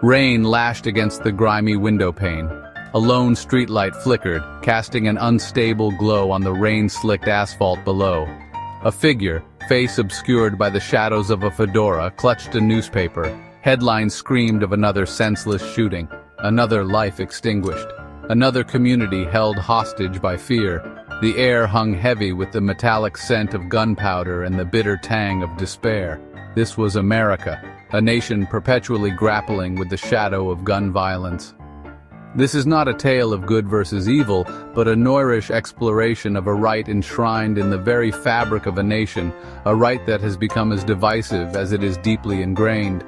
Rain lashed against the grimy windowpane. A lone streetlight flickered, casting an unstable glow on the rain-slicked asphalt below. A figure, face obscured by the shadows of a fedora, clutched a newspaper. Headlines screamed of another senseless shooting, another life extinguished, another community held hostage by fear. The air hung heavy with the metallic scent of gunpowder and the bitter tang of despair. This was America, a nation perpetually grappling with the shadow of gun violence. This is not a tale of good versus evil, but a Noirish exploration of a right enshrined in the very fabric of a nation, a right that has become as divisive as it is deeply ingrained.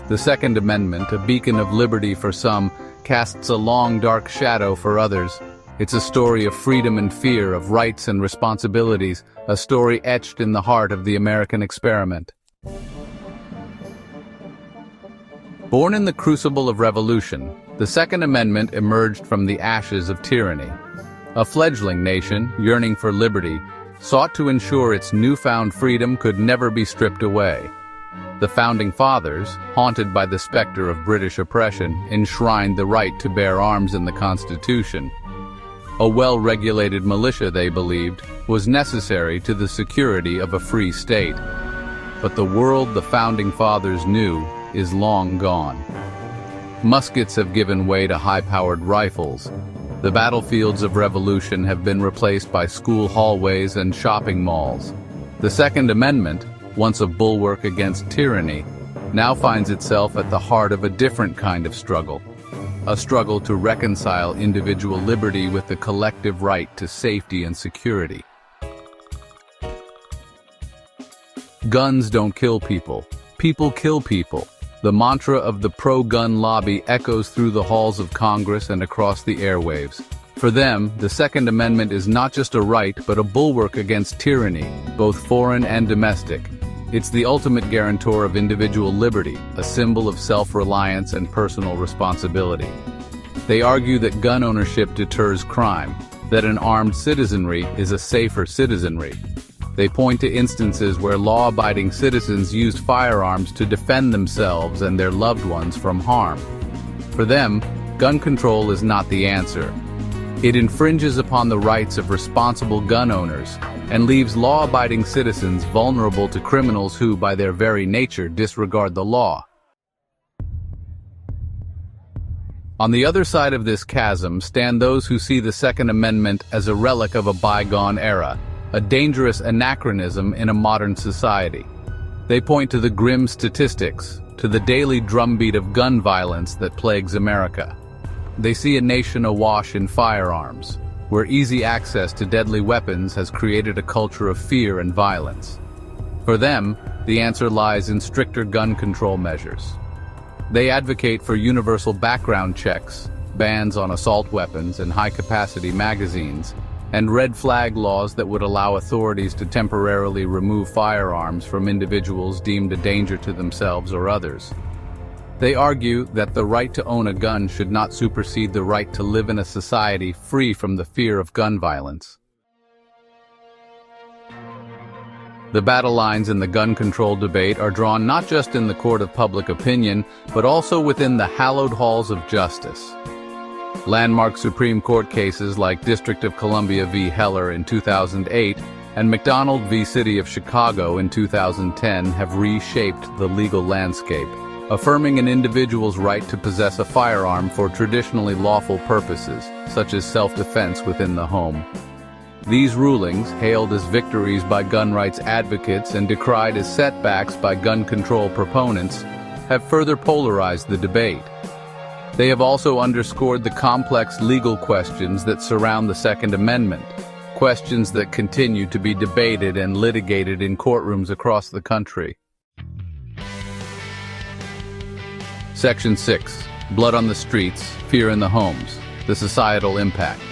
The Second Amendment, a beacon of liberty for some, casts a long dark shadow for others. It's a story of freedom and fear, of rights and responsibilities, a story etched in the heart of the American experiment. Born in the crucible of revolution, the Second Amendment emerged from the ashes of tyranny. A fledgling nation, yearning for liberty, sought to ensure its newfound freedom could never be stripped away. The Founding Fathers, haunted by the specter of British oppression, enshrined the right to bear arms in the Constitution. A well-regulated militia, they believed, was necessary to the security of a free state. But the world the Founding Fathers knew is long gone. Muskets have given way to high-powered rifles. The battlefields of revolution have been replaced by school hallways and shopping malls. The Second Amendment, once a bulwark against tyranny, now finds itself at the heart of a different kind of struggle. A struggle to reconcile individual liberty with the collective right to safety and security. Guns don't kill people. People kill people. The mantra of the pro-gun lobby echoes through the halls of Congress and across the airwaves. For them, the Second Amendment is not just a right, but a bulwark against tyranny, both foreign and domestic. It's the ultimate guarantor of individual liberty, a symbol of self-reliance and personal responsibility. They argue that gun ownership deters crime, that an armed citizenry is a safer citizenry. They point to instances where law-abiding citizens used firearms to defend themselves and their loved ones from harm. For them, gun control is not the answer. It infringes upon the rights of responsible gun owners and leaves law-abiding citizens vulnerable to criminals who, by their very nature, disregard the law. On the other side of this chasm stand those who see the Second Amendment as a relic of a bygone era, a dangerous anachronism in a modern society. They point to the grim statistics, to the daily drumbeat of gun violence that plagues America. They see a nation awash in firearms, where easy access to deadly weapons has created a culture of fear and violence. For them, the answer lies in stricter gun control measures. They advocate for universal background checks, bans on assault weapons and high-capacity magazines, and red flag laws that would allow authorities to temporarily remove firearms from individuals deemed a danger to themselves or others. They argue that the right to own a gun should not supersede the right to live in a society free from the fear of gun violence. The battle lines in the gun control debate are drawn not just in the court of public opinion, but also within the hallowed halls of justice. Landmark Supreme Court cases like District of Columbia v. Heller in 2008 and McDonald v. City of Chicago in 2010 have reshaped the legal landscape, affirming an individual's right to possess a firearm for traditionally lawful purposes, such as self-defense within the home. These rulings, hailed as victories by gun rights advocates and decried as setbacks by gun control proponents, have further polarized the debate. They have also underscored the complex legal questions that surround the Second Amendment, questions that continue to be debated and litigated in courtrooms across the country. Section 6. Blood on the streets, fear in the homes, the societal impact.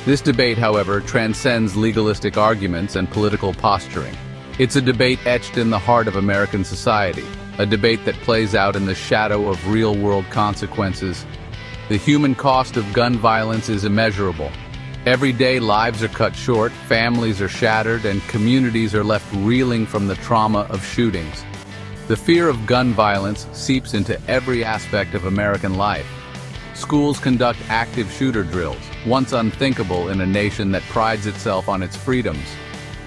This debate, however, transcends legalistic arguments and political posturing. It's a debate etched in the heart of American society, a debate that plays out in the shadow of real-world consequences. The human cost of gun violence is immeasurable. Every day lives are cut short, families are shattered, and communities are left reeling from the trauma of shootings. The fear of gun violence seeps into every aspect of American life. Schools conduct active shooter drills, once unthinkable in a nation that prides itself on its freedoms.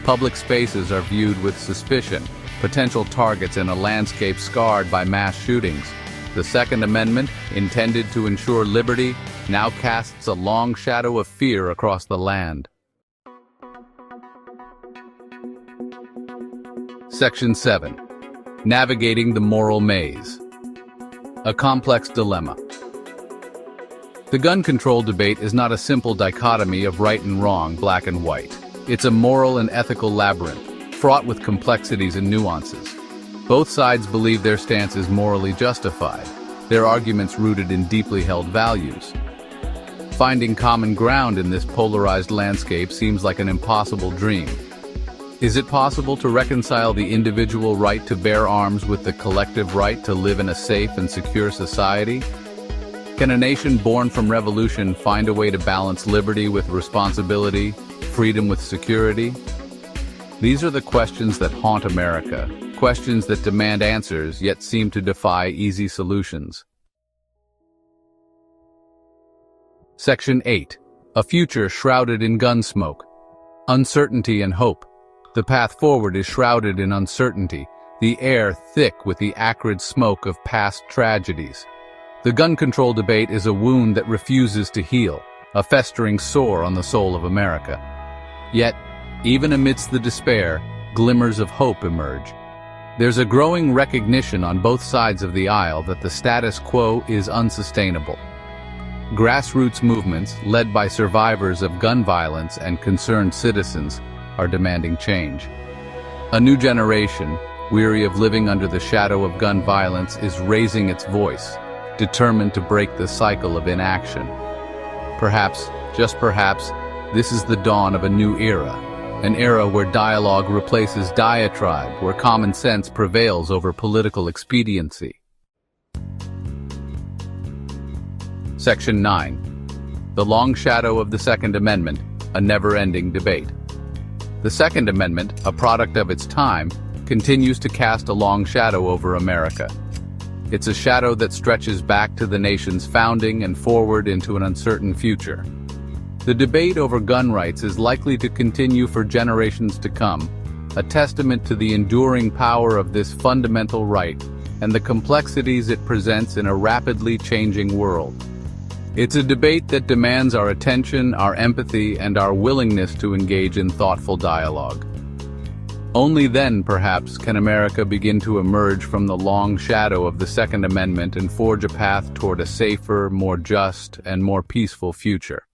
Public spaces are viewed with suspicion, potential targets in a landscape scarred by mass shootings. The Second Amendment, intended to ensure liberty, now casts a long shadow of fear across the land. Section 7. Navigating the Moral Maze. A complex dilemma. The gun control debate is not a simple dichotomy of right and wrong, black and white. It's a moral and ethical labyrinth, fraught with complexities and nuances. Both sides believe their stance is morally justified, their arguments rooted in deeply held values. Finding common ground in this polarized landscape seems like an impossible dream. Is it possible to reconcile the individual right to bear arms with the collective right to live in a safe and secure society? Can a nation born from revolution find a way to balance liberty with responsibility, freedom with security? These are the questions that haunt America, questions that demand answers yet seem to defy easy solutions. Section 8. A future shrouded in gun smoke. Uncertainty and hope. The path forward is shrouded in uncertainty, the air thick with the acrid smoke of past tragedies. The gun control debate is a wound that refuses to heal, a festering sore on the soul of America. Yet, even amidst the despair, glimmers of hope emerge. There's a growing recognition on both sides of the aisle that the status quo is unsustainable. Grassroots movements, led by survivors of gun violence and concerned citizens, are demanding change. A new generation, weary of living under the shadow of gun violence, is raising its voice, determined to break the cycle of inaction. Perhaps, just perhaps, this is the dawn of a new era, an era where dialogue replaces diatribe, where common sense prevails over political expediency. Section 9. The long shadow of the Second Amendment, a never-ending debate. The Second Amendment, a product of its time, continues to cast a long shadow over America. It's a shadow that stretches back to the nation's founding and forward into an uncertain future. The debate over gun rights is likely to continue for generations to come, a testament to the enduring power of this fundamental right and the complexities it presents in a rapidly changing world. It's a debate that demands our attention, our empathy, and our willingness to engage in thoughtful dialogue. Only then, perhaps, can America begin to emerge from the long shadow of the Second Amendment and forge a path toward a safer, more just, and more peaceful future.